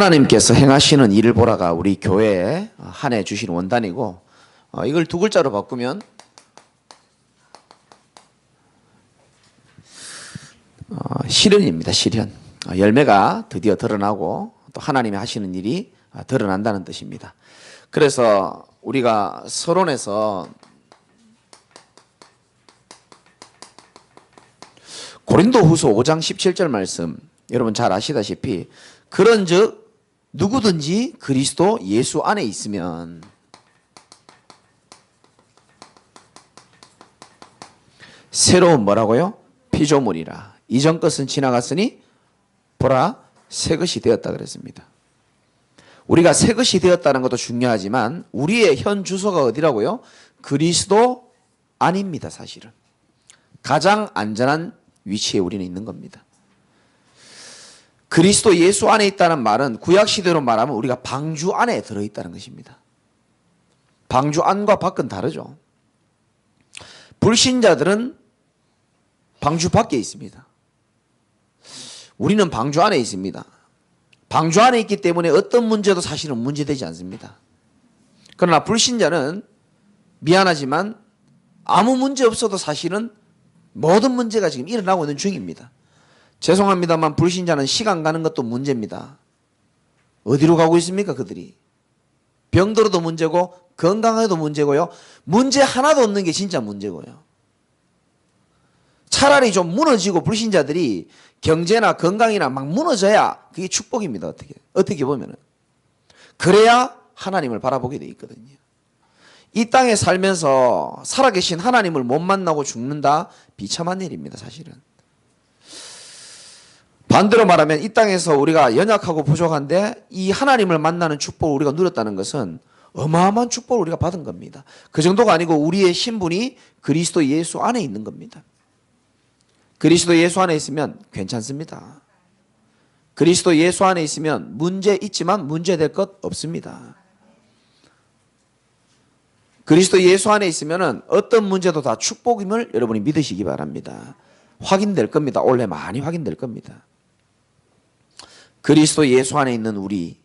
하나님께서 행하시는 일을 보라가 우리 교회에 한 해 주신 원단이고, 이걸 두 글자로 바꾸면 실현입니다. 실현. 열매가 드디어 드러나고 또 하나님이 하시는 일이 드러난다는 뜻입니다. 그래서 우리가 서론에서 고린도후서 5장 17절 말씀, 여러분 잘 아시다시피 그런즉 누구든지 그리스도 예수 안에 있으면 새로운 뭐라고요? 피조물이라. 이전 것은 지나갔으니 보라 새 것이 되었다 그랬습니다. 우리가 새 것이 되었다는 것도 중요하지만 우리의 현 주소가 어디라고요? 그리스도 안입니다. 사실은 가장 안전한 위치에 우리는 있는 겁니다. 그리스도 예수 안에 있다는 말은 구약시대로 말하면 우리가 방주 안에 들어있다는 것입니다. 방주 안과 밖은 다르죠. 불신자들은 방주 밖에 있습니다. 우리는 방주 안에 있습니다. 방주 안에 있기 때문에 어떤 문제도 사실은 문제되지 않습니다. 그러나 불신자는 미안하지만 아무 문제 없어도 사실은 모든 문제가 지금 일어나고 있는 중입니다. 죄송합니다만 불신자는 시간 가는 것도 문제입니다. 어디로 가고 있습니까 그들이? 병들어도 문제고 건강해도 문제고요. 문제 하나도 없는 게 진짜 문제고요. 차라리 좀 무너지고 불신자들이 경제나 건강이나 막 무너져야 그게 축복입니다. 어떻게 보면은. 그래야 하나님을 바라보게 돼 있거든요. 이 땅에 살면서 살아계신 하나님을 못 만나고 죽는다? 비참한 일입니다. 사실은. 반대로 말하면 이 땅에서 우리가 연약하고 부족한데 이 하나님을 만나는 축복을 우리가 누렸다는 것은 어마어마한 축복을 우리가 받은 겁니다. 그 정도가 아니고 우리의 신분이 그리스도 예수 안에 있는 겁니다. 그리스도 예수 안에 있으면 괜찮습니다. 그리스도 예수 안에 있으면 문제 있지만 문제될 것 없습니다. 그리스도 예수 안에 있으면 어떤 문제도 다 축복임을 여러분이 믿으시기 바랍니다. 확인될 겁니다. 올해 많이 확인될 겁니다. 그리스도 예수 안에 있는 우리,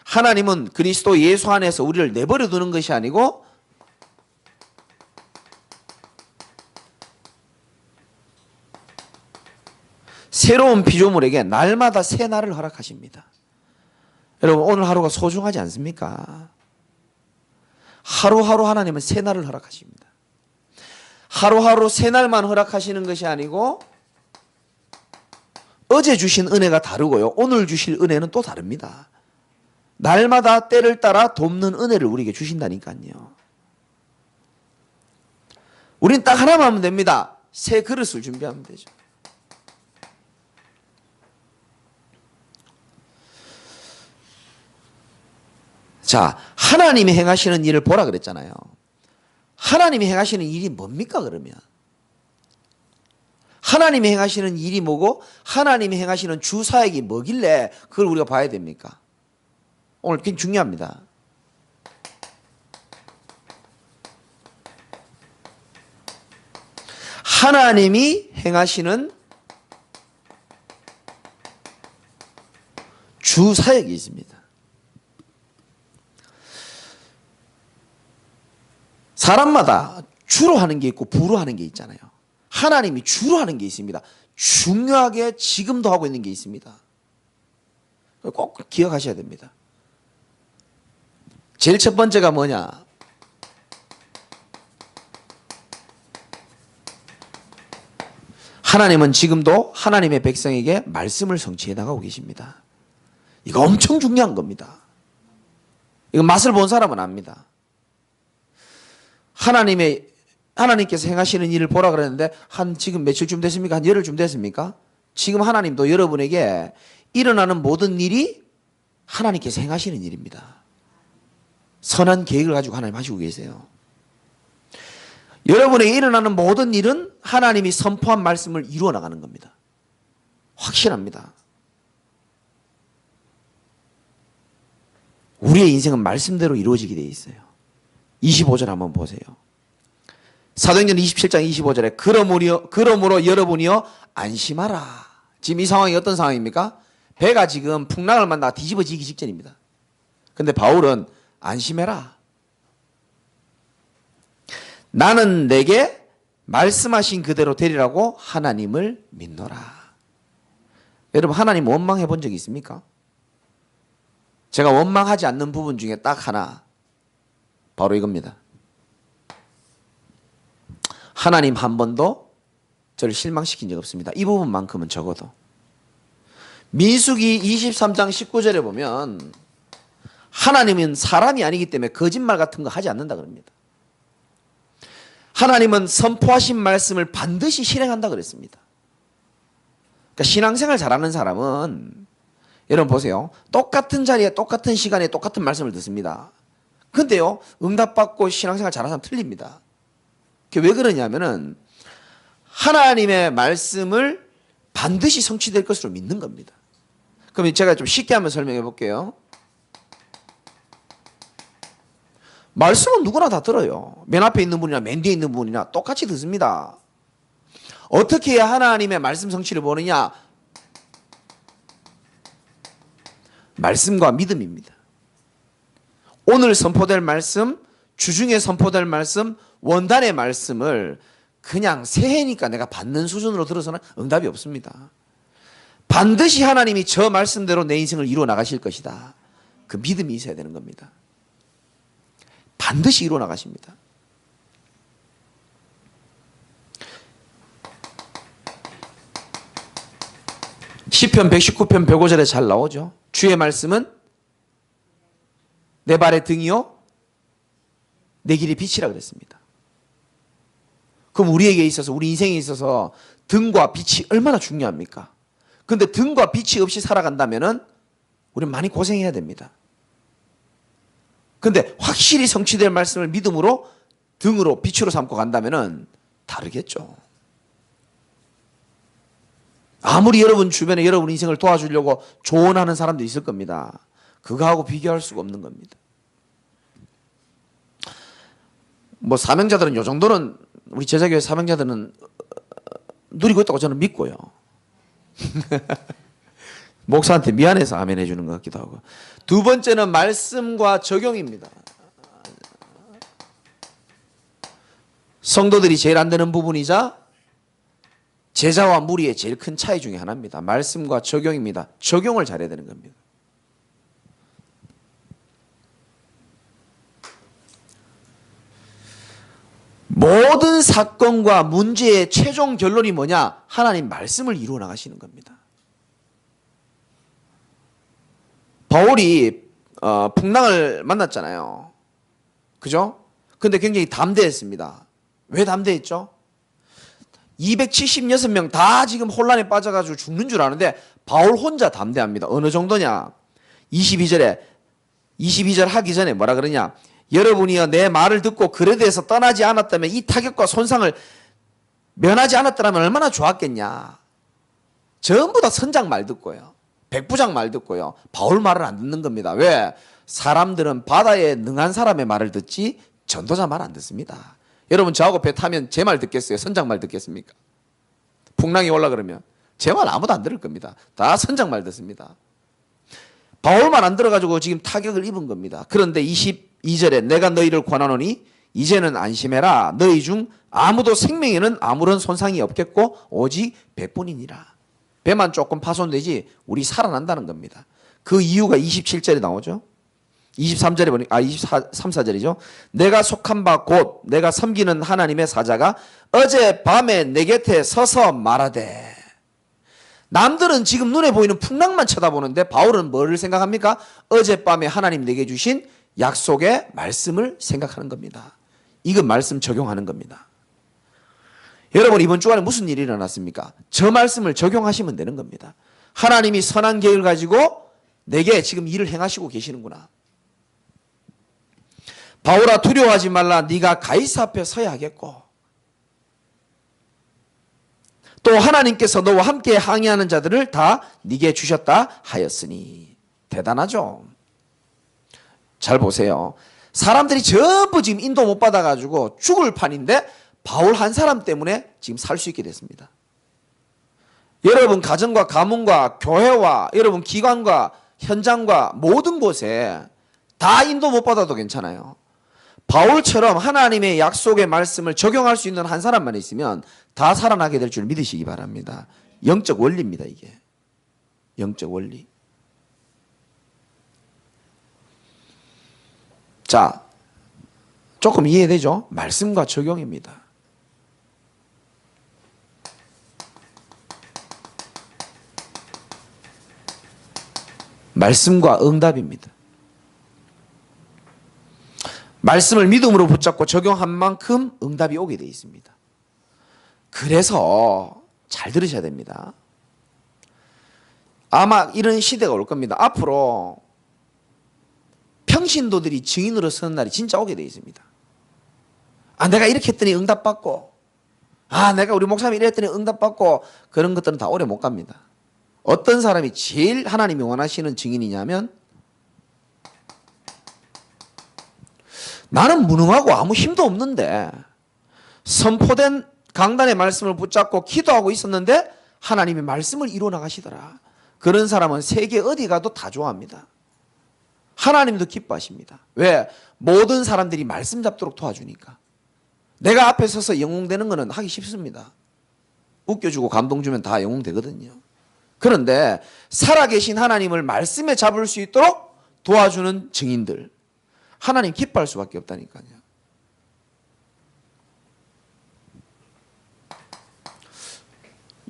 하나님은 그리스도 예수 안에서 우리를 내버려 두는 것이 아니고 새로운 피조물에게 날마다 새 날을 허락하십니다. 여러분 오늘 하루가 소중하지 않습니까? 하루하루 하나님은 새 날을 허락하십니다. 하루하루 새 날만 허락하시는 것이 아니고 어제 주신 은혜가 다르고요. 오늘 주실 은혜는 또 다릅니다. 날마다 때를 따라 돕는 은혜를 우리에게 주신다니까요. 우린 딱 하나만 하면 됩니다. 새 그릇을 준비하면 되죠. 자, 하나님이 행하시는 일을 보라 그랬잖아요. 하나님이 행하시는 일이 뭡니까 그러면? 하나님이 행하시는 일이 뭐고 하나님이 행하시는 주사역이 뭐길래 그걸 우리가 봐야 됩니까? 오늘 굉장히 중요합니다. 하나님이 행하시는 주사역이 있습니다. 사람마다 주로 하는 게 있고 부로 하는 게 있잖아요. 하나님이 주로 하는 게 있습니다. 중요하게 지금도 하고 있는 게 있습니다. 꼭 기억하셔야 됩니다. 제일 첫 번째가 뭐냐? 하나님은 지금도 하나님의 백성에게 말씀을 성취해 나가고 계십니다. 이거 엄청 중요한 겁니다. 이거 맛을 본 사람은 압니다. 하나님께서 행하시는 일을 보라 그랬는데 지금 며칠쯤 됐습니까? 한 열흘쯤 됐습니까? 지금 하나님도 여러분에게 일어나는 모든 일이 하나님께서 행하시는 일입니다. 선한 계획을 가지고 하나님 하시고 계세요. 여러분에게 일어나는 모든 일은 하나님이 선포한 말씀을 이루어 나가는 겁니다. 확실합니다. 우리의 인생은 말씀대로 이루어지게 되어 있어요. 25절 한번 보세요. 사도행전 27장 25절에 그러므로 여러분이여 안심하라. 지금 이 상황이 어떤 상황입니까? 배가 지금 풍랑을 만나 뒤집어지기 직전입니다. 근데 바울은 안심해라. 나는 내게 말씀하신 그대로 되리라고 하나님을 믿노라. 여러분, 하나님 원망해 본 적이 있습니까? 제가 원망하지 않는 부분 중에 딱 하나, 바로 이겁니다. 하나님 한 번도 저를 실망시킨 적 없습니다. 이 부분만큼은 적어도. 민수기 23장 19절에 보면 하나님은 사람이 아니기 때문에 거짓말 같은 거 하지 않는다 그럽니다. 하나님은 선포하신 말씀을 반드시 실행한다 그랬습니다. 그러니까 신앙생활 잘하는 사람은, 여러분 보세요. 똑같은 자리에 똑같은 시간에 똑같은 말씀을 듣습니다. 근데요, 응답받고 신앙생활 잘하는 사람 틀립니다. 그게 왜 그러냐면은 하나님의 말씀을 반드시 성취될 것으로 믿는 겁니다. 그럼 제가 좀 쉽게 한번 설명해 볼게요. 말씀은 누구나 다 들어요. 맨 앞에 있는 분이나 맨 뒤에 있는 분이나 똑같이 듣습니다. 어떻게 해야 하나님의 말씀 성취를 보느냐? 말씀과 믿음입니다. 오늘 선포될 말씀, 주중에 선포될 말씀, 원단의 말씀을 그냥 새해니까 내가 받는 수준으로 들어서는 응답이 없습니다. 반드시 하나님이 저 말씀대로 내 인생을 이루어 나가실 것이다. 그 믿음이 있어야 되는 겁니다. 반드시 이루어 나가십니다. 시편 119편 105절에 잘 나오죠. 주의 말씀은 내 발의 등이요 내 길의 빛이라 그랬습니다. 그럼 우리에게 있어서, 우리 인생에 있어서 등과 빛이 얼마나 중요합니까? 근데 등과 빛이 없이 살아간다면은 우리는 많이 고생해야 됩니다. 근데 확실히 성취될 말씀을 믿음으로 등으로 빛으로 삼고 간다면은 다르겠죠. 아무리 여러분 주변에 여러분 인생을 도와주려고 조언하는 사람도 있을 겁니다. 그거하고 비교할 수가 없는 겁니다. 뭐 사명자들은 요 정도는, 우리 제자교회 사명자들은 누리고 있다고 저는 믿고요. 목사한테 미안해서 아멘 해주는 것 같기도 하고. 두 번째는 말씀과 적용입니다. 성도들이 제일 안 되는 부분이자 제자와 무리의 제일 큰 차이 중에 하나입니다. 말씀과 적용입니다. 적용을 잘해야 되는 겁니다. 모든 사건과 문제의 최종 결론이 뭐냐? 하나님 말씀을 이루어 나가시는 겁니다. 바울이 풍랑을 만났잖아요. 그죠? 근데 굉장히 담대했습니다. 왜 담대했죠? 276명 다 지금 혼란에 빠져가지고 죽는 줄 아는데 바울 혼자 담대합니다. 어느 정도냐? 22절 하기 전에 뭐라 그러냐? 여러분이여 내 말을 듣고 그에 대해서 떠나지 않았다면, 이 타격과 손상을 면하지 않았더라면 얼마나 좋았겠냐. 전부 다 선장 말 듣고요, 백부장 말 듣고요, 바울 말을 안 듣는 겁니다. 왜? 사람들은 바다에 능한 사람의 말을 듣지 전도자 말 안 듣습니다. 여러분 저하고 배 타면 제 말 듣겠어요? 선장 말 듣겠습니까? 풍랑이 올라 그러면 제 말 아무도 안 들을 겁니다. 다 선장 말 듣습니다. 바울 말 안 들어가지고 지금 타격을 입은 겁니다. 그런데 22절에 내가 너희를 권하노니 이제는 안심해라. 너희 중 아무도 생명에는 아무런 손상이 없겠고 오직 배뿐이니라. 배만 조금 파손되지 우리 살아난다는 겁니다. 그 이유가 27절에 나오죠. 23절에 보니까 23, 4절이죠. 내가 속한 바 곧 내가 섬기는 하나님의 사자가 어젯밤에 내 곁에 서서 말하되. 남들은 지금 눈에 보이는 풍랑만 쳐다보는데 바울은 뭐를 생각합니까? 어젯밤에 하나님 내게 주신 약속의 말씀을 생각하는 겁니다. 이건 말씀 적용하는 겁니다. 여러분 이번 주간에 무슨 일이 일어났습니까? 저 말씀을 적용하시면 되는 겁니다. 하나님이 선한 계획을 가지고 내게 지금 일을 행하시고 계시는구나. 바울아 두려워하지 말라. 네가 가이사 앞에 서야 하겠고 또 하나님께서 너와 함께 항의하는 자들을 다 네게 주셨다 하였으니. 대단하죠. 잘 보세요. 사람들이 전부 지금 인도 못 받아가지고 죽을 판인데 바울 한 사람 때문에 지금 살 수 있게 됐습니다. 여러분 가정과 가문과 교회와 여러분 기관과 현장과 모든 곳에 다 인도 못 받아도 괜찮아요. 바울처럼 하나님의 약속의 말씀을 적용할 수 있는 한 사람만 있으면 다 살아나게 될 줄 믿으시기 바랍니다. 영적 원리입니다, 이게. 영적 원리. 자, 조금 이해되죠? 말씀과 적용입니다. 말씀과 응답입니다. 말씀을 믿음으로 붙잡고 적용한 만큼 응답이 오게 되어 있습니다. 그래서 잘 들으셔야 됩니다. 아마 이런 시대가 올 겁니다. 앞으로 평신도들이 증인으로 서는 날이 진짜 오게 되어 있습니다. 아, 내가 이렇게 했더니 응답받고, 아, 내가 우리 목사님이 이랬더니 응답받고, 그런 것들은 다 오래 못 갑니다. 어떤 사람이 제일 하나님이 원하시는 증인이냐면, 나는 무능하고 아무 힘도 없는데 선포된 강단의 말씀을 붙잡고 기도하고 있었는데 하나님의 말씀을 이루어 나가시더라. 그런 사람은 세계 어디 가도 다 좋아합니다. 하나님도 기뻐하십니다. 왜? 모든 사람들이 말씀 잡도록 도와주니까. 내가 앞에 서서 영웅되는 거는 하기 쉽습니다. 웃겨주고 감동 주면 다 영웅되거든요. 그런데 살아계신 하나님을 말씀에 잡을 수 있도록 도와주는 증인들, 하나님 기뻐할 수밖에 없다니까요.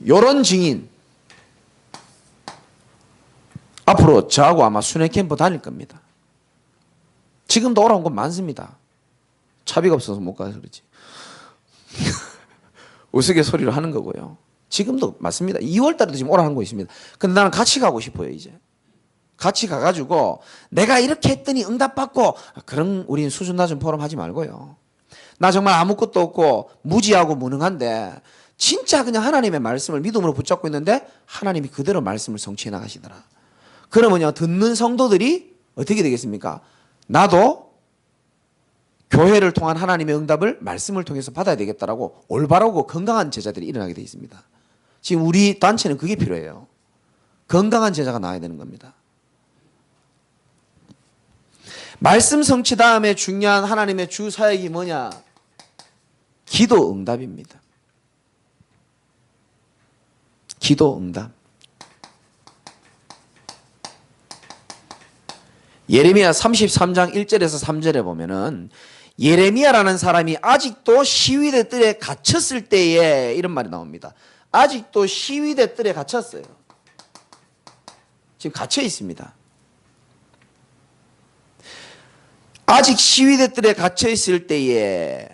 요런 증인 앞으로 저하고 아마 순회 캠프 다닐 겁니다. 지금도 오라온 곳 많습니다. 차비가 없어서 못 가서 그렇지. 우스갯소리를 하는 거고요. 지금도 맞습니다. 2월 달에도 지금 오라는 거 있습니다. 근데 나는 같이 가고 싶어요, 이제. 같이 가가지고 내가 이렇게 했더니 응답받고, 그런 우리는 수준 낮은 포럼 하지 말고요. 나 정말 아무것도 없고 무지하고 무능한데 진짜 그냥 하나님의 말씀을 믿음으로 붙잡고 있는데 하나님이 그대로 말씀을 성취해 나가시더라. 그러면요, 듣는 성도들이 어떻게 되겠습니까? 나도 교회를 통한 하나님의 응답을 말씀을 통해서 받아야 되겠다라고 올바르고 건강한 제자들이 일어나게 되어 있습니다. 지금 우리 단체는 그게 필요해요. 건강한 제자가 나와야 되는 겁니다. 말씀 성취 다음에 중요한 하나님의 주 사역이 뭐냐? 기도 응답입니다. 기도 응답. 예레미야 33장 1절에서 3절에 보면은 예레미야라는 사람이 아직도 시위대 뜰에 갇혔을 때에 이런 말이 나옵니다. 아직도 시위대 뜰에 갇혔어요. 지금 갇혀 있습니다. 아직 시위대 뜰에 갇혀 있을 때에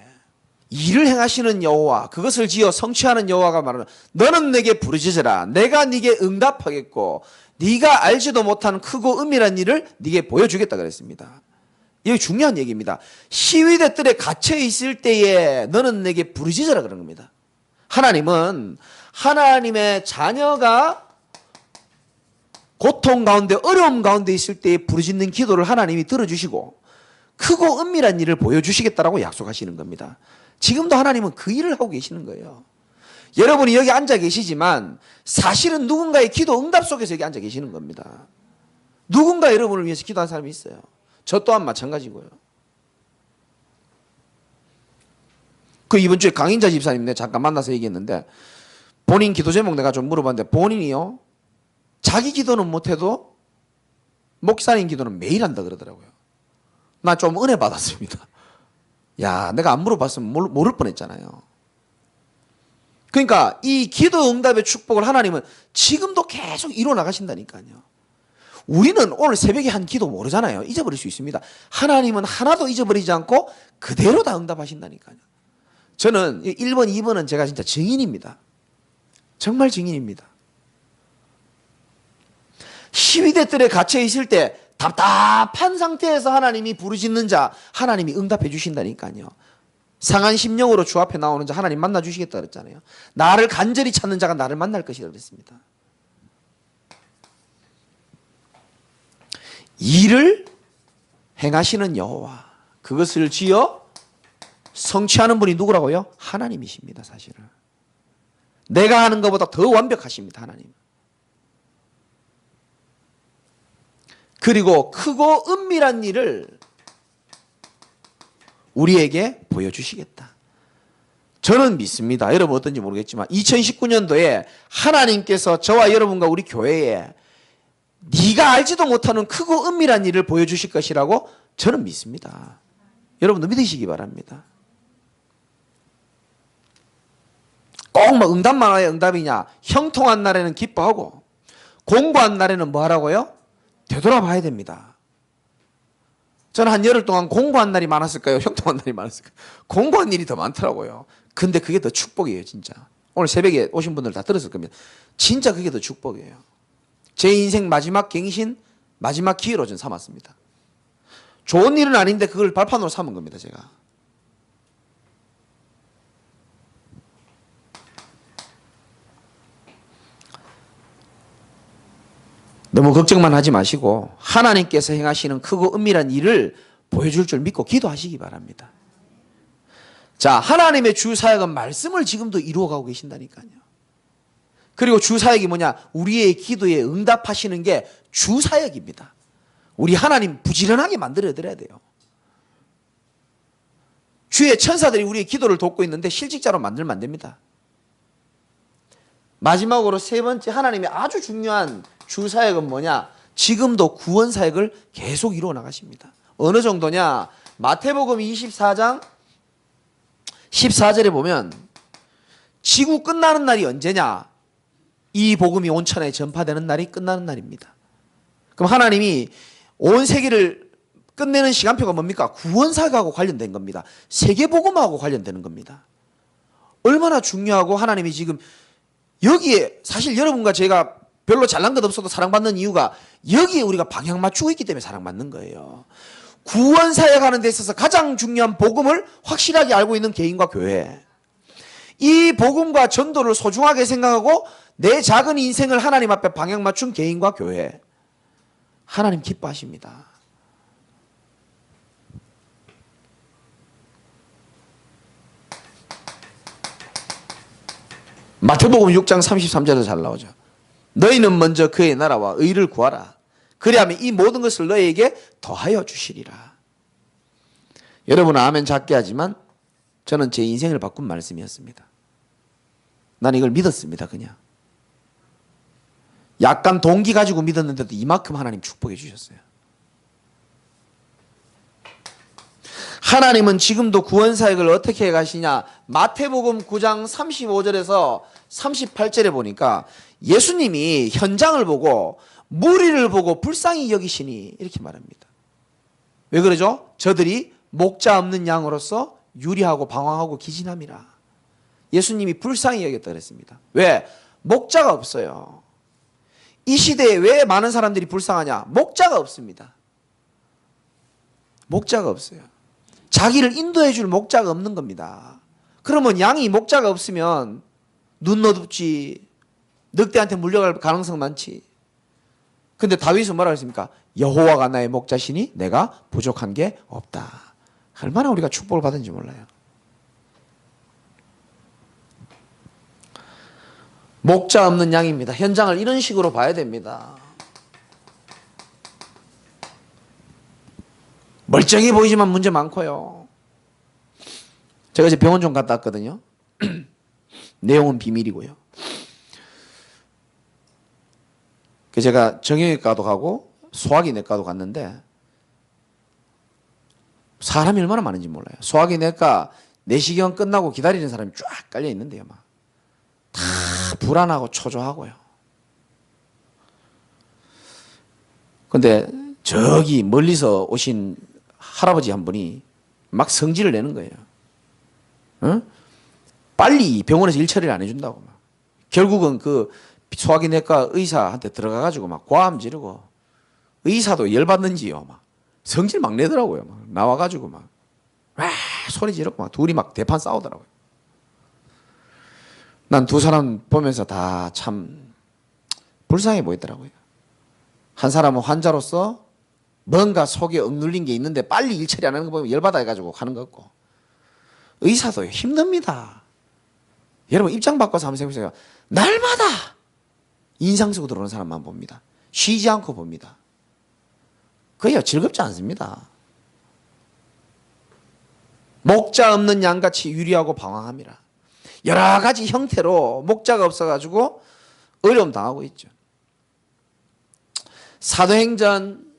일을 행하시는 여호와, 그것을 지어 성취하는 여호와가 말하는, 너는 내게 부르짖으라. 내가 네게 응답하겠고 네가 알지도 못한 크고 은밀한 일을 네게 보여주겠다 그랬습니다. 이게 중요한 얘기입니다. 시위대 뜰에 갇혀 있을 때에 너는 내게 부르짖으라 그런 겁니다. 하나님은 하나님의 자녀가 고통 가운데 어려움 가운데 있을 때에 부르짖는 기도를 하나님이 들어주시고 크고 은밀한 일을 보여주시겠다라고 약속하시는 겁니다. 지금도 하나님은 그 일을 하고 계시는 거예요. 여러분이 여기 앉아 계시지만 사실은 누군가의 기도 응답 속에서 여기 앉아 계시는 겁니다. 누군가 여러분을 위해서 기도한 사람이 있어요. 저 또한 마찬가지고요. 그 이번 주에 강인자 집사님 내가 잠깐 만나서 얘기했는데, 본인 기도 제목 내가 좀 물어봤는데 본인이요, 자기 기도는 못해도 목사님 기도는 매일 한다 그러더라고요. 나 좀 은혜 받았습니다. 야, 내가 안 물어봤으면 모를 뻔했잖아요. 그러니까 이 기도 응답의 축복을 하나님은 지금도 계속 이루어 나가신다니까요. 우리는 오늘 새벽에 한 기도 모르잖아요. 잊어버릴 수 있습니다. 하나님은 하나도 잊어버리지 않고 그대로 다 응답하신다니까요. 저는 1번, 2번은 제가 진짜 증인입니다. 정말 증인입니다. 시위대 뜰에 갇혀 있을 때 답답한 상태에서 하나님이 부르짖는 자, 하나님이 응답해 주신다니까요. 상한 심령으로 주 앞에 나오는 자 하나님 만나 주시겠다 그랬잖아요. 나를 간절히 찾는 자가 나를 만날 것이라 그랬습니다. 일을 행하시는 여호와, 그것을 지어 성취하는 분이 누구라고요? 하나님이십니다. 사실은 내가 하는 것보다 더 완벽하십니다, 하나님. 그리고 크고 은밀한 일을 우리에게 보여주시겠다. 저는 믿습니다. 여러분 어떤지 모르겠지만 2019년도에 하나님께서 저와 여러분과 우리 교회에 네가 알지도 못하는 크고 은밀한 일을 보여주실 것이라고 저는 믿습니다. 여러분도 믿으시기 바랍니다. 꼭 뭐 응답만 해야 응답이냐. 형통한 날에는 기뻐하고 공고한 날에는 뭐 하라고요? 되돌아봐야 됩니다. 저는 한 열흘 동안 공고한 날이 많았을까요? 형통한 날이 많았을까요? 공고한 일이 더 많더라고요. 근데 그게 더 축복이에요, 진짜. 오늘 새벽에 오신 분들 다 들었을 겁니다. 진짜 그게 더 축복이에요. 제 인생 마지막 갱신, 마지막 기회로 전 삼았습니다. 좋은 일은 아닌데 그걸 발판으로 삼은 겁니다, 제가. 너무 걱정만 하지 마시고 하나님께서 행하시는 크고 은밀한 일을 보여줄 줄 믿고 기도하시기 바랍니다. 자, 하나님의 주사역은 말씀을 지금도 이루어가고 계신다니까요. 그리고 주사역이 뭐냐? 우리의 기도에 응답하시는 게 주사역입니다. 우리 하나님 부지런하게 만들어드려야 돼요. 주의 천사들이 우리의 기도를 돕고 있는데 실직자로 만들면 안 됩니다. 마지막으로 세 번째 하나님의 아주 중요한 주사역은 뭐냐? 지금도 구원사역을 계속 이루어 나가십니다. 어느 정도냐? 마태복음 24장 14절에 보면 지구 끝나는 날이 언제냐? 이 복음이 온 천하에 전파되는 날이 끝나는 날입니다. 그럼 하나님이 온 세계를 끝내는 시간표가 뭡니까? 구원사역하고 관련된 겁니다. 세계복음하고 관련되는 겁니다. 얼마나 중요하고 하나님이 지금 여기에 사실 여러분과 제가 별로 잘난 것 없어도 사랑받는 이유가 여기에 우리가 방향 맞추고 있기 때문에 사랑받는 거예요. 구원사역하는 데 있어서 가장 중요한 복음을 확실하게 알고 있는 개인과 교회. 이 복음과 전도를 소중하게 생각하고 내 작은 인생을 하나님 앞에 방향 맞춘 개인과 교회. 하나님 기뻐하십니다. 마태복음 6장 33절에서 잘 나오죠. 너희는 먼저 그의 나라와 의를 구하라. 그리하면 이 모든 것을 너희에게 더하여 주시리라. 여러분은 아멘 작게 하지만 저는 제 인생을 바꾼 말씀이었습니다. 난 이걸 믿었습니다. 그냥. 약간 동기 가지고 믿었는데도 이만큼 하나님 축복해 주셨어요. 하나님은 지금도 구원사역을 어떻게 가시냐. 마태복음 9장 35절에서 38절에 보니까 예수님이 현장을 보고 무리를 보고 불쌍히 여기시니 이렇게 말합니다. 왜 그러죠? 저들이 목자 없는 양으로서 유리하고 방황하고 기진함이라. 예수님이 불쌍히 여겼다 그랬습니다. 왜? 목자가 없어요. 이 시대에 왜 많은 사람들이 불쌍하냐? 목자가 없습니다. 목자가 없어요. 자기를 인도해 줄 목자가 없는 겁니다. 그러면 양이 목자가 없으면 눈 어둡지, 늑대한테 물려갈 가능성 많지. 근데 다윗은 뭐라고 했습니까? 여호와가 나의 목자시니 내가 부족한 게 없다. 얼마나 우리가 축복을 받은지 몰라요. 목자 없는 양입니다. 현장을 이런 식으로 봐야 됩니다. 멀쩡해 보이지만 문제 많고요. 제가 이제 병원 좀 갔다 왔거든요. 내용은 비밀이고요. 제가 정형외과도 가고 소화기내과도 갔는데 사람이 얼마나 많은지 몰라요. 소화기내과 내시경 끝나고 기다리는 사람이 쫙 깔려 있는데요. 막 다 불안하고 초조하고요. 근데 저기 멀리서 오신 할아버지 한 분이 막 성질을 내는 거예요. 어? 빨리 병원에서 일 처리를 안 해준다고. 막. 결국은 그 소화기내과 의사한테 들어가가지고 막 고함 지르고 의사도 열받는지요. 막 성질 막 내더라고요. 막 나와가지고 막 와 소리 지르고 막 둘이 막 대판 싸우더라고요. 난 두 사람 보면서 다 참 불쌍해 보이더라고요. 한 사람은 환자로서 뭔가 속에 억눌린 게 있는데 빨리 일 처리 안 하는 거 보면 열받아 해가지고 가는 거 같고 의사도 힘듭니다. 여러분 입장 바꿔서 한번 생각해보세요. 날마다 인상 쓰고 들어오는 사람만 봅니다. 쉬지 않고 봅니다. 그게 즐겁지 않습니다. 목자 없는 양같이 유리하고 방황합니다. 여러 가지 형태로 목자가 없어가지고 어려움 당하고 있죠. 사도행전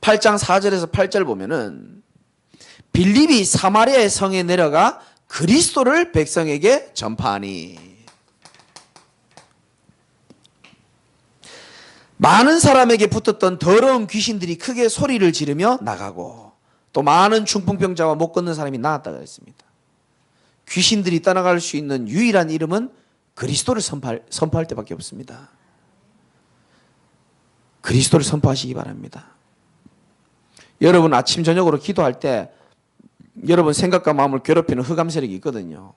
8장 4절에서 8절 보면은 빌립이 사마리아의 성에 내려가 그리스도를 백성에게 전파하니 많은 사람에게 붙었던 더러운 귀신들이 크게 소리를 지르며 나가고 또 많은 중풍병자와 못 걷는 사람이 나았다고 했습니다. 귀신들이 떠나갈 수 있는 유일한 이름은 그리스도를 선포할 때밖에 없습니다. 그리스도를 선포하시기 바랍니다. 여러분 아침 저녁으로 기도할 때 여러분 생각과 마음을 괴롭히는 흑암 세력이 있거든요.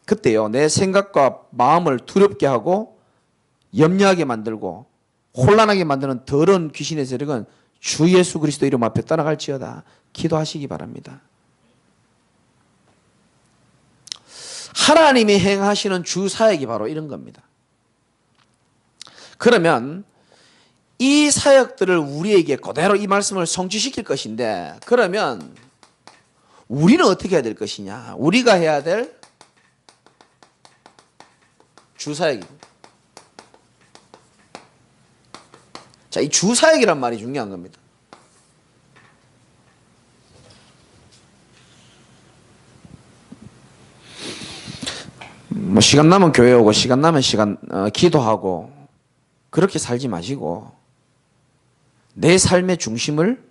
그때요 내 생각과 마음을 두렵게 하고 염려하게 만들고 혼란하게 만드는 더러운 귀신의 세력은 주 예수 그리스도 이름 앞에 떠나갈지어다 기도하시기 바랍니다. 하나님이 행하시는 주 사역이 바로 이런 겁니다. 그러면 이 사역들을 우리에게 그대로 이 말씀을 성취시킬 것인데 그러면 우리는 어떻게 해야 될 것이냐? 우리가 해야 될 주사역입니다. 자, 이 주사역이란 말이 중요한 겁니다. 뭐 시간 나면 교회 오고 시간 나면 기도하고 그렇게 살지 마시고 내 삶의 중심을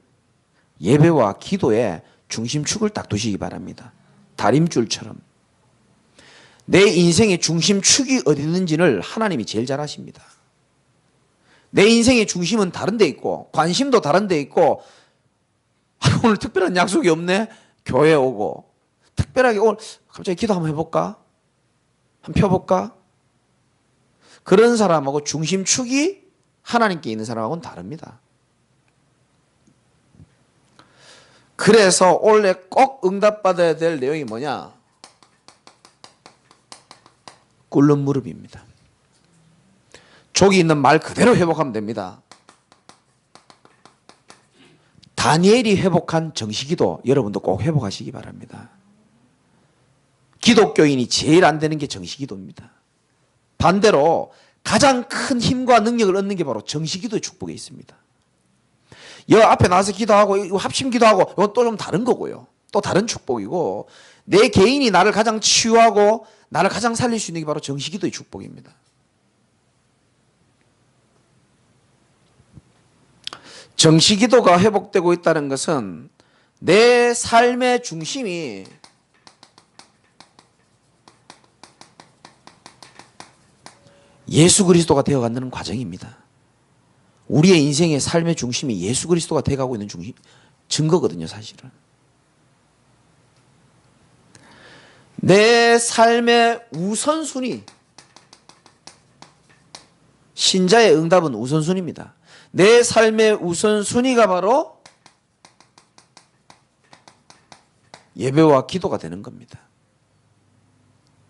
예배와 기도에 중심축을 딱 두시기 바랍니다. 다림줄처럼. 내 인생의 중심축이 어디 있는지를 하나님이 제일 잘 아십니다. 내 인생의 중심은 다른 데 있고 관심도 다른 데 있고 오늘 특별한 약속이 없네? 교회 오고 특별하게 오늘 갑자기 기도 한번 해볼까? 한번 펴볼까? 그런 사람하고 중심축이 하나님께 있는 사람하고는 다릅니다. 그래서 원래 꼭 응답받아야 될 내용이 뭐냐? 꿇는 무릎입니다. 족이 있는 말 그대로 회복하면 됩니다. 다니엘이 회복한 정시기도 여러분도 꼭 회복하시기 바랍니다. 기독교인이 제일 안 되는 게 정시기도입니다. 반대로 가장 큰 힘과 능력을 얻는 게 바로 정시기도의 축복에 있습니다. 여 앞에 나와서 기도하고 합심 기도하고 이건 또 좀 다른 거고요. 또 다른 축복이고 내 개인이 나를 가장 치유하고 나를 가장 살릴 수 있는 게 바로 정시기도의 축복입니다. 정시기도가 회복되고 있다는 것은 내 삶의 중심이 예수 그리스도가 되어가는 과정입니다. 우리의 인생의 삶의 중심이 예수 그리스도가 되어가고 있는 증거거든요, 사실은. 내 삶의 우선순위, 신자의 응답은 우선순위입니다. 내 삶의 우선순위가 바로 예배와 기도가 되는 겁니다.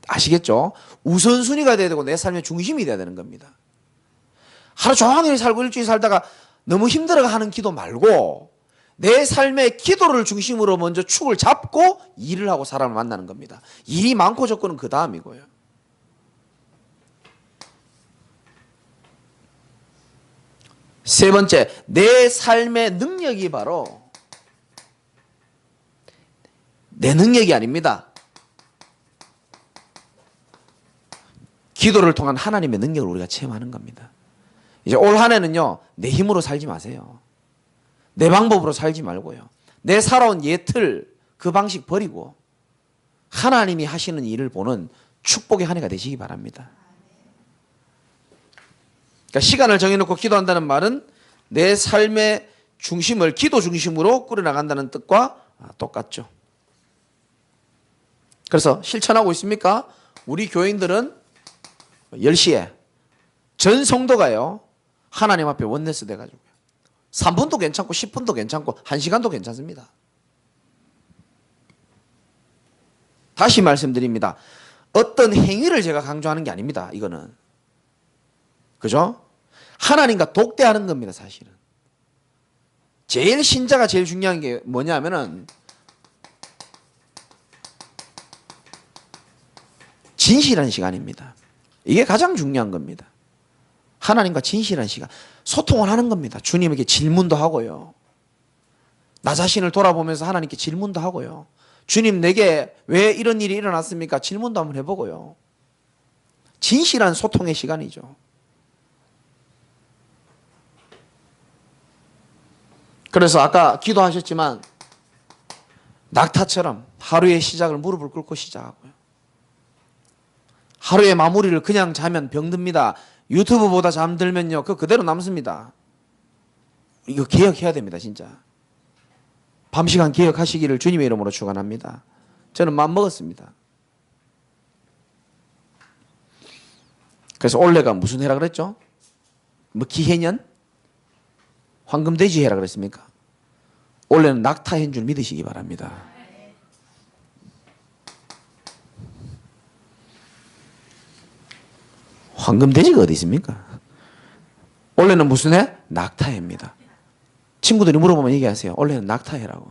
아시겠죠? 우선순위가 돼야 되고 내 삶의 중심이 돼야 되는 겁니다. 하루 종일 살고 일주일 살다가 너무 힘들어 하는 기도 말고 내 삶의 기도를 중심으로 먼저 축을 잡고 일을 하고 사람을 만나는 겁니다. 일이 많고 적고는 그 다음이고요. 세 번째, 내 삶의 능력이 바로 내 능력이 아닙니다. 기도를 통한 하나님의 능력을 우리가 체험하는 겁니다. 이제 올 한 해는요, 내 힘으로 살지 마세요. 내 방법으로 살지 말고요. 내 살아온 옛틀, 그 방식 버리고 하나님이 하시는 일을 보는 축복의 한 해가 되시기 바랍니다. 그러니까 시간을 정해놓고 기도한다는 말은 내 삶의 중심을 기도 중심으로 꾸려나간다는 뜻과 똑같죠. 그래서 실천하고 있습니까? 우리 교인들은 10시에 전 성도가요, 하나님 앞에 원내스 돼가지고요. 3분도 괜찮고 10분도 괜찮고 1시간도 괜찮습니다. 다시 말씀드립니다. 어떤 행위를 제가 강조하는 게 아닙니다. 이거는. 그죠? 하나님과 독대하는 겁니다. 사실은. 제일 신자가 제일 중요한 게 뭐냐면은 진실한 시간입니다. 이게 가장 중요한 겁니다. 하나님과 진실한 시간. 소통을 하는 겁니다. 주님에게 질문도 하고요. 나 자신을 돌아보면서 하나님께 질문도 하고요. 주님, 내게 왜 이런 일이 일어났습니까? 질문도 한번 해보고요. 진실한 소통의 시간이죠. 그래서 아까 기도하셨지만 낙타처럼 하루의 시작을 무릎을 꿇고 시작하고요. 하루의 마무리를 그냥 자면 병듭니다. 유튜브 보다 잠들면요, 그거 그대로 남습니다. 이거 기억해야 됩니다, 진짜. 밤시간 기억하시기를 주님의 이름으로 축원합니다. 저는 마음먹었습니다. 그래서 올해가 무슨 해라 그랬죠? 뭐 기해년? 황금돼지 해라 그랬습니까? 올해는 낙타해인 줄 믿으시기 바랍니다. 황금돼지가 어디 있습니까? 올해는 무슨 해? 낙타해입니다. 친구들이 물어보면 얘기하세요. 올해는 낙타해라고.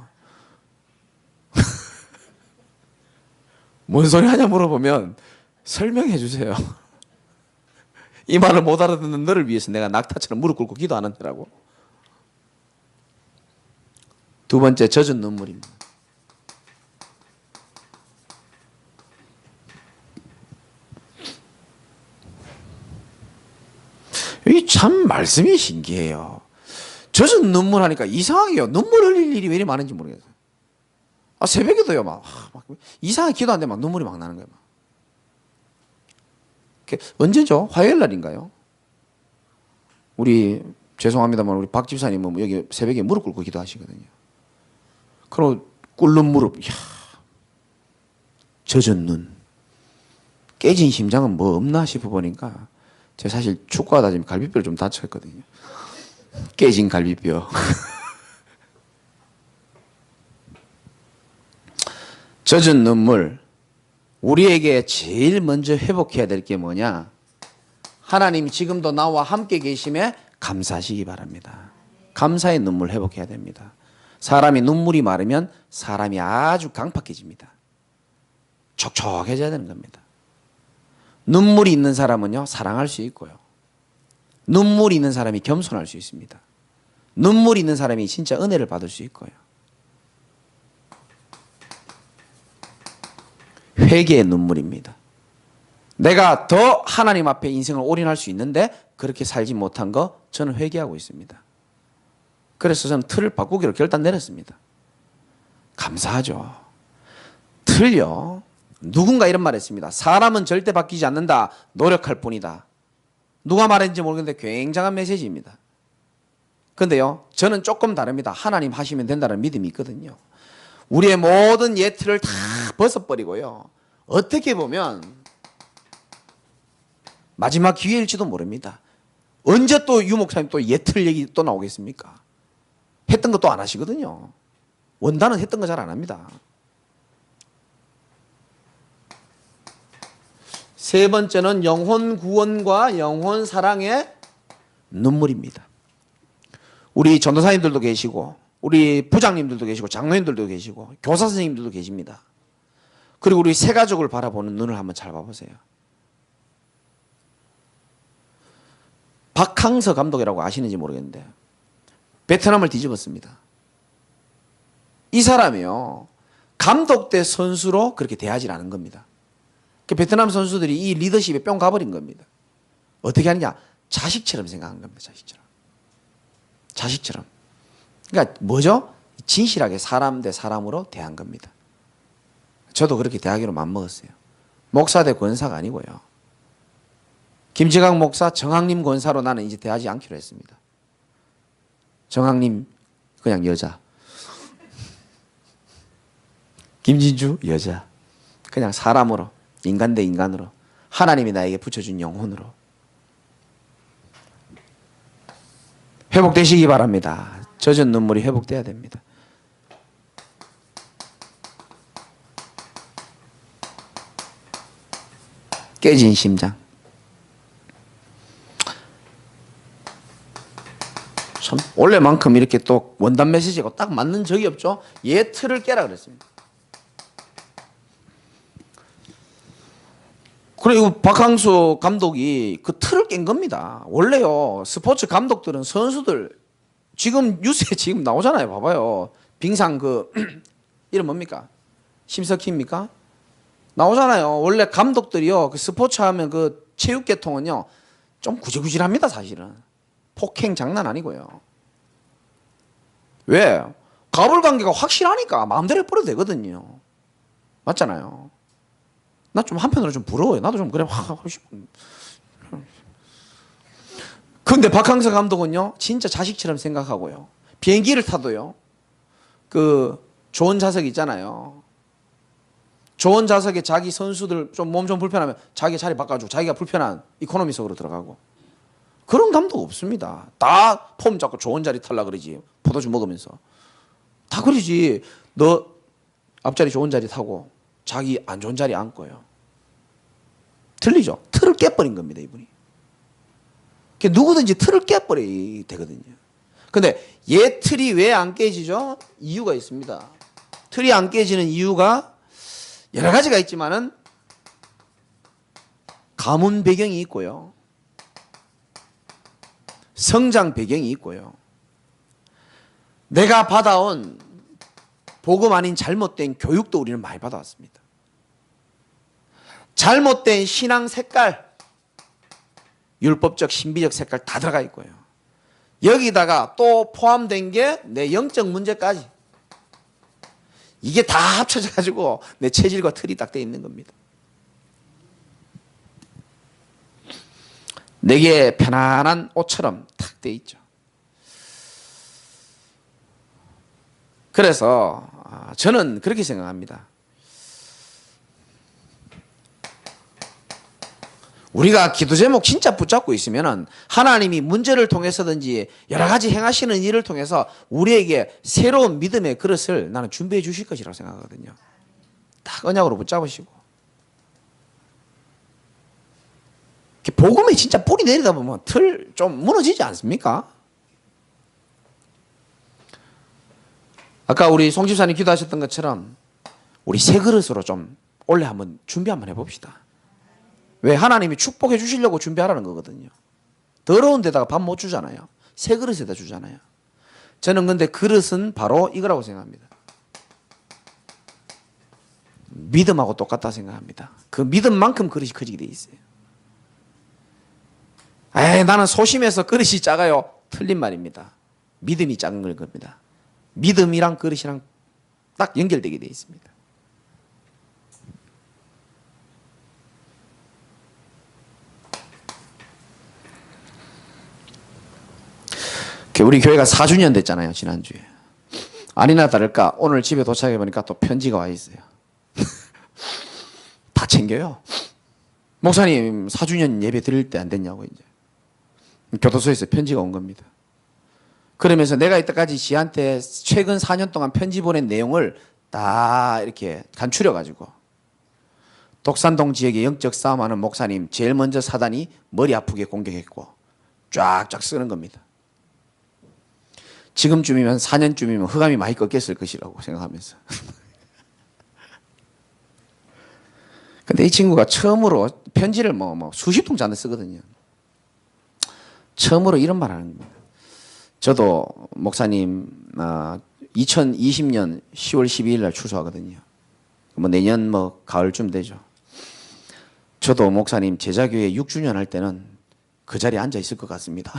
뭔 소리 하냐 물어보면 설명해 주세요. 이 말을 못 알아듣는 너를 위해서 내가 낙타처럼 무릎 꿇고 기도하는 데라고. 두 번째, 젖은 눈물입니다. 이 참 말씀이 신기해요. 젖은 눈물 하니까 이상하게요. 눈물 흘릴 일이 왜 이리 많은지 모르겠어요. 새벽에도요, 막 이상하게 기도하는데 막 눈물이 막 나는 거예요. 언제죠? 화요일 날인가요? 우리 죄송합니다만 우리 박 집사님은 여기 새벽에 무릎 꿇고 기도하시거든요. 그럼 꿇는 무릎, 이야, 젖은 눈, 깨진 심장은 뭐 없나 싶어 보니까 제가 사실 축구하다 지금 갈비뼈를 좀 다쳤거든요. 깨진 갈비뼈. 젖은 눈물. 우리에게 제일 먼저 회복해야 될 게 뭐냐? 하나님 지금도 나와 함께 계심에 감사하시기 바랍니다. 감사의 눈물 회복해야 됩니다. 사람이 눈물이 마르면 사람이 아주 강팍해집니다. 촉촉해져야 되는 겁니다. 눈물이 있는 사람은요, 사랑할 수 있고요. 눈물이 있는 사람이 겸손할 수 있습니다. 눈물이 있는 사람이 진짜 은혜를 받을 수 있고요. 회개의 눈물입니다. 내가 더 하나님 앞에 인생을 올인할 수 있는데 그렇게 살지 못한 거 저는 회개하고 있습니다. 그래서 저는 틀을 바꾸기로 결단 내렸습니다. 감사하죠. 틀요. 누군가 이런 말 했습니다. 사람은 절대 바뀌지 않는다. 노력할 뿐이다. 누가 말했는지 모르겠는데 굉장한 메시지입니다. 그런데요, 저는 조금 다릅니다. 하나님 하시면 된다는 믿음이 있거든요. 우리의 모든 예틀을 다 벗어버리고요. 어떻게 보면 마지막 기회일지도 모릅니다. 언제 또 유 목사님 또 예틀 얘기 또 나오겠습니까? 했던 것도 안 하시거든요. 원단은 했던 거 잘 안 합니다. 세 번째는 영혼 구원과 영혼 사랑의 눈물입니다. 우리 전도사님들도 계시고 우리 부장님들도 계시고 장로님들도 계시고 교사 선생님들도 계십니다. 그리고 우리 새 가족을 바라보는 눈을 한번 잘 봐보세요. 박항서 감독이라고 아시는지 모르겠는데 베트남을 뒤집었습니다. 이 사람이요, 감독 대 선수로 그렇게 대하지 않은 겁니다. 베트남 선수들이 이 리더십에 뿅 가버린 겁니다. 어떻게 하느냐? 자식처럼 생각한 겁니다. 자식처럼. 자식처럼. 그러니까 뭐죠? 진실하게 사람 대 사람으로 대한 겁니다. 저도 그렇게 대하기로 맘먹었어요. 목사 대 권사가 아니고요. 김지강 목사, 정학님 권사로 나는 이제 대하지 않기로 했습니다. 정학님 그냥 여자. 김진주 여자. 그냥 사람으로, 인간 대 인간으로, 하나님이 나에게 붙여준 영혼으로 회복되시기 바랍니다. 젖은 눈물이 회복돼야 됩니다. 깨진 심장. 참 원래만큼 이렇게 또 원단 메시지가 딱 맞는 적이 없죠. 얘 틀을 깨라 그랬습니다. 그리고 박항서 감독이 그 틀을 깬 겁니다. 원래요 스포츠 감독들은 선수들 지금 뉴스에 지금 나오잖아요. 봐봐요. 빙상 그 이름 뭡니까? 심석희입니까? 나오잖아요. 원래 감독들이요 그 스포츠 하면 그 체육 계통은요 좀 구질구질합니다. 사실은 폭행 장난 아니고요. 왜? 가불관계가 확실하니까 마음대로 해버려도 되거든요. 맞잖아요. 나 좀 한편으로 좀 부러워요. 나도 좀 그래 하고 싶어. 근데 박항서 감독은요 진짜 자식처럼 생각하고요. 비행기를 타도요 그 좋은 좌석 있잖아요. 좋은 좌석에 자기 선수들 좀 몸 좀 불편하면 자기 자리 바꿔주고 자기가 불편한 이코노미석으로 들어가고 그런 감독 없습니다. 다 폼 잡고 좋은 자리 탈라 그러지. 포도주 먹으면서 다 그러지. 너 앞자리 좋은 자리 타고 자기 안 좋은 자리 앉고요. 틀리죠. 틀을 깨버린 겁니다. 이분이. 누구든지 틀을 깨버려야 되거든요. 근데 얘 틀이 왜 안 깨지죠? 이유가 있습니다. 틀이 안 깨지는 이유가 여러 가지가 있지만은 가문 배경이 있고요. 성장 배경이 있고요. 내가 받아온 복음 아닌 잘못된 교육도 우리는 많이 받아왔습니다. 잘못된 신앙 색깔, 율법적, 신비적 색깔 다 들어가 있고요. 여기다가 또 포함된 게 내 영적 문제까지. 이게 다 합쳐져 가지고 내 체질과 틀이 딱 돼 있는 겁니다. 내게 편안한 옷처럼 탁 돼 있죠. 그래서 저는 그렇게 생각합니다. 우리가 기도 제목 진짜 붙잡고 있으면 하나님이 문제를 통해서든지 여러 가지 행하시는 일을 통해서 우리에게 새로운 믿음의 그릇을 나는 준비해 주실 것이라고 생각하거든요. 딱 언약으로 붙잡으시고. 복음이 진짜 뿌리 내리다 보면 틀 좀 무너지지 않습니까? 아까 우리 송 집사님 기도하셨던 것처럼 우리 새 그릇으로 좀 올해 한번 준비 한번 해봅시다. 왜? 하나님이 축복해 주시려고 준비하라는 거거든요. 더러운 데다가 밥 못 주잖아요. 새 그릇에다 주잖아요. 저는 근데 그릇은 바로 이거라고 생각합니다. 믿음하고 똑같다 생각합니다. 그 믿음만큼 그릇이 커지게 돼 있어요. 나는 소심해서 그릇이 작아요. 틀린 말입니다. 믿음이 작은 겁니다. 믿음이랑 그릇이랑 딱 연결되게 돼 있습니다. 우리 교회가 4주년 됐잖아요. 지난주에. 아니나 다를까 오늘 집에 도착해 보니까 또 편지가 와 있어요. 다 챙겨요. 목사님 4주년 예배 드릴 때 안 됐냐고 이제. 교도소에서 편지가 온 겁니다. 그러면서 내가 이때까지 지한테 최근 4년 동안 편지 보낸 내용을 다 이렇게 간추려 가지고 독산동 지역의 영적 싸움하는 목사님 제일 먼저 사단이 머리 아프게 공격했고 쫙쫙 쓰는 겁니다. 지금쯤이면 4년쯤이면 흑암이 많이 꺾였을 것이라고 생각하면서. 근데 이 친구가 처음으로 편지를 뭐 수십 통 잔뜩 쓰거든요. 처음으로 이런 말 하는 겁니다. 저도 목사님 2020년 10월 12일 날 추수하거든요. 뭐 내년 뭐 가을쯤 되죠. 저도 목사님 제자교회 6주년 할 때는 그 자리에 앉아 있을 것 같습니다.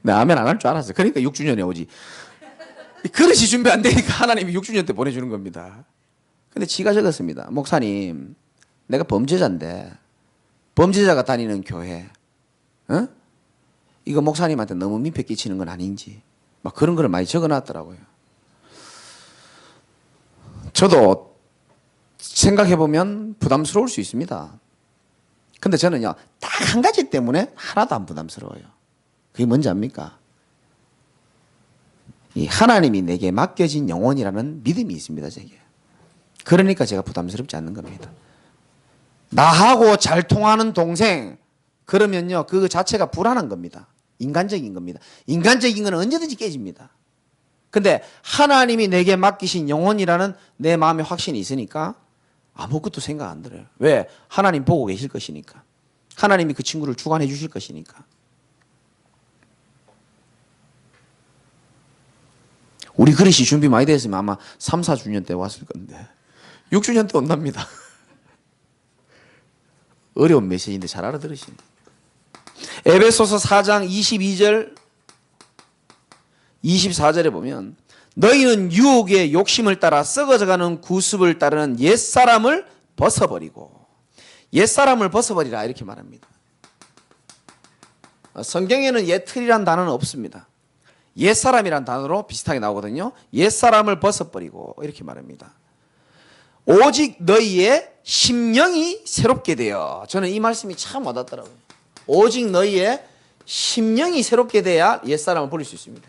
나 아멘 안 할 줄 알았어요. 그러니까 6주년에 오지. 그릇이 준비 안 되니까 하나님이 6주년 때 보내주는 겁니다. 근데 지가 적었습니다. 목사님, 내가 범죄자인데 범죄자가 다니는 교회, 이거 목사님한테 너무 민폐 끼치는 건 아닌지 막 그런 걸 많이 적어놨더라고요. 저도 생각해보면 부담스러울 수 있습니다. 근데 저는요 딱 한 가지 때문에 하나도 안 부담스러워요. 그게 뭔지 압니까? 이 하나님이 내게 맡겨진 영혼이라는 믿음이 있습니다. 제게. 그러니까 제가 부담스럽지 않는 겁니다. 나하고 잘 통하는 동생, 그러면요 그 자체가 불안한 겁니다. 인간적인 겁니다. 인간적인 건 언제든지 깨집니다. 근데 하나님이 내게 맡기신 영혼이라는 내 마음의 확신이 있으니까 아무것도 생각 안 들어요. 왜? 하나님 보고 계실 것이니까. 하나님이 그 친구를 주관해 주실 것이니까. 우리 그릇이 준비 많이 됐으면 아마 3, 4주년 때 왔을 건데 6주년 때 온답니다. 어려운 메시지인데 잘 알아들으시네. 에베소서 4장 22절 24절에 보면 너희는 유혹의 욕심을 따라 썩어져가는 구습을 따르는 옛사람을 벗어버리고, 옛사람을 벗어버리라 이렇게 말합니다. 성경에는 옛틀이란 단어는 없습니다. 옛사람이란 단어로 비슷하게 나오거든요. 옛사람을 벗어버리고 이렇게 말합니다. 오직 너희의 심령이 새롭게 되어, 저는 이 말씀이 참 와닿더라고요. 오직 너희의 심령이 새롭게 돼야 옛사람을 버릴 수 있습니다.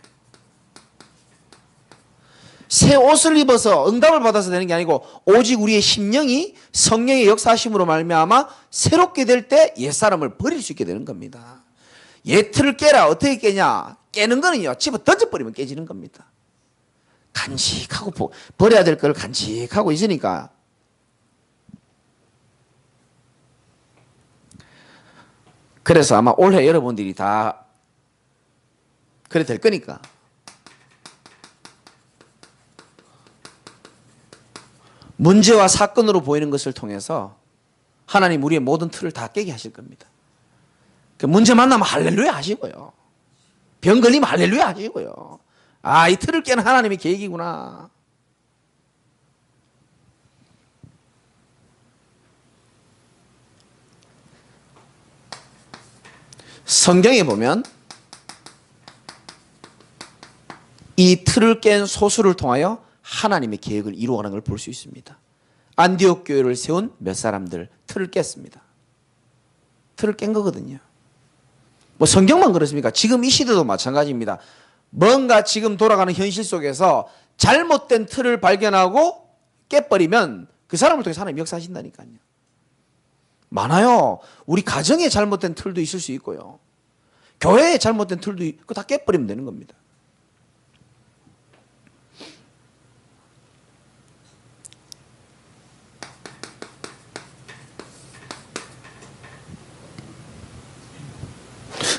새 옷을 입어서 응답을 받아서 되는 게 아니고 오직 우리의 심령이 성령의 역사하심으로 말미암아 새롭게 될 때 옛사람을 버릴 수 있게 되는 겁니다. 옛 틀을 깨라. 어떻게 깨냐? 깨는 거는요 집어 던져버리면 깨지는 겁니다. 간직하고 버려야 될 걸 간직하고 있으니까. 그래서 아마 올해 여러분들이 다 그래 될 거니까 문제와 사건으로 보이는 것을 통해서 하나님 우리의 모든 틀을 다 깨게 하실 겁니다. 문제 만나면 할렐루야 하시고요. 병 걸리면 할렐루야 하시고요. 아, 이 틀을 깨는 하나님의 계획이구나. 성경에 보면 이 틀을 깬 소수를 통하여 하나님의 계획을 이루어가는 걸 볼 수 있습니다. 안디옥 교회를 세운 몇 사람들 틀을 깼습니다. 틀을 깬 거거든요. 뭐 성경만 그렇습니까? 지금 이 시대도 마찬가지입니다. 뭔가 지금 돌아가는 현실 속에서 잘못된 틀을 발견하고 깨버리면 그 사람을 통해서 하나님 역사하신다니까요. 많아요. 우리 가정에 잘못된 틀도 있을 수 있고요. 교회에 잘못된 틀도 있고 다 깨버리면 되는 겁니다.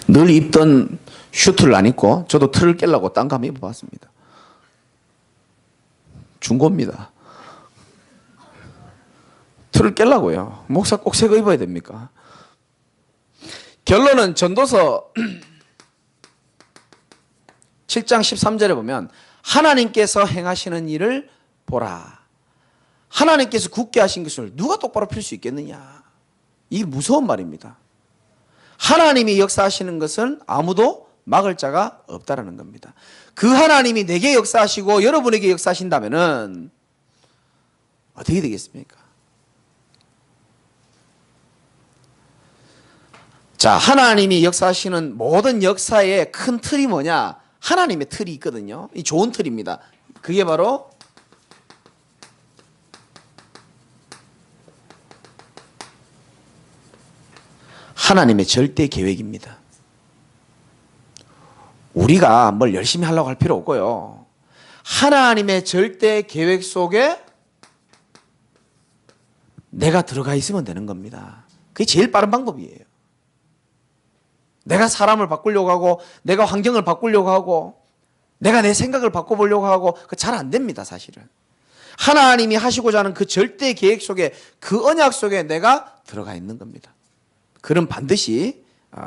늘 입던 슈트를 안 입고 저도 틀을 깨려고 딴 거 한번 입어봤습니다. 중고입니다. 틀을 깨려고요. 목사 꼭 새 거 입어야 됩니까? 결론은 전도서 7장 13절에 보면 하나님께서 행하시는 일을 보라. 하나님께서 굳게 하신 것을 누가 똑바로 필 수 있겠느냐. 이게 무서운 말입니다. 하나님이 역사하시는 것은 아무도 막을 자가 없다라는 겁니다. 그 하나님이 내게 역사하시고 여러분에게 역사하신다면은 어떻게 되겠습니까? 자, 하나님이 역사하시는 모든 역사의 큰 틀이 뭐냐? 하나님의 틀이 있거든요. 이 좋은 틀입니다. 그게 바로 하나님의 절대 계획입니다. 우리가 뭘 열심히 하려고 할 필요 없고요. 하나님의 절대 계획 속에 내가 들어가 있으면 되는 겁니다. 그게 제일 빠른 방법이에요. 내가 사람을 바꾸려고 하고 내가 환경을 바꾸려고 하고 내가 내 생각을 바꿔보려고 하고 그거 잘 안 됩니다. 사실은. 하나님이 하시고자 하는 그 절대 계획 속에 그 언약 속에 내가 들어가 있는 겁니다. 그럼 반드시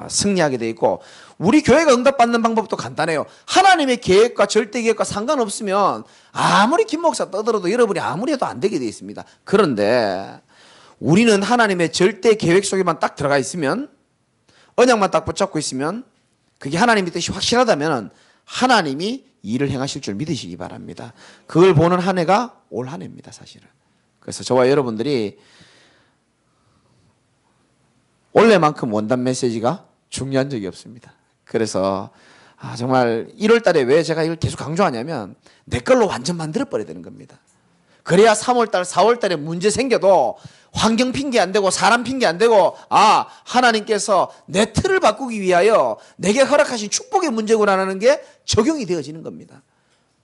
승리하게 돼 있고 우리 교회가 응답받는 방법도 간단해요. 하나님의 계획과 절대 계획과 상관없으면 아무리 김 목사 떠들어도 여러분이 아무리 해도 안 되게 돼 있습니다. 그런데 우리는 하나님의 절대 계획 속에만 딱 들어가 있으면 언약만 딱 붙잡고 있으면 그게 하나님의 뜻이 확실하다면 하나님이 일을 행하실 줄 믿으시기 바랍니다. 그걸 보는 한 해가 올 한 해입니다. 사실은. 그래서 저와 여러분들이 원래만큼 원단 메시지가 중요한 적이 없습니다. 그래서 정말 1월 달에 왜 제가 이걸 계속 강조하냐면 내 걸로 완전 만들어버려야 되는 겁니다. 그래야 3월 달, 4월 달에 문제 생겨도 환경 핑계 안 되고 사람 핑계 안 되고 하나님께서 내 틀을 바꾸기 위하여 내게 허락하신 축복의 문제구나라는 게 적용이 되어지는 겁니다.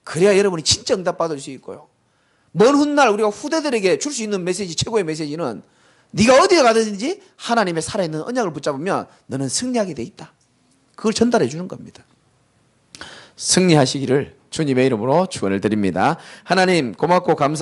그래야 여러분이 진짜 응답받을 수 있고요. 먼 훗날 우리가 후대들에게 줄 수 있는 메시지, 최고의 메시지는 네가 어디에 가든지 하나님의 살아있는 언약을 붙잡으면 너는 승리하게 돼 있다. 그걸 전달해 주는 겁니다. 승리하시기를 주님의 이름으로 축원을 드립니다. 하나님 고맙고 감사합니다.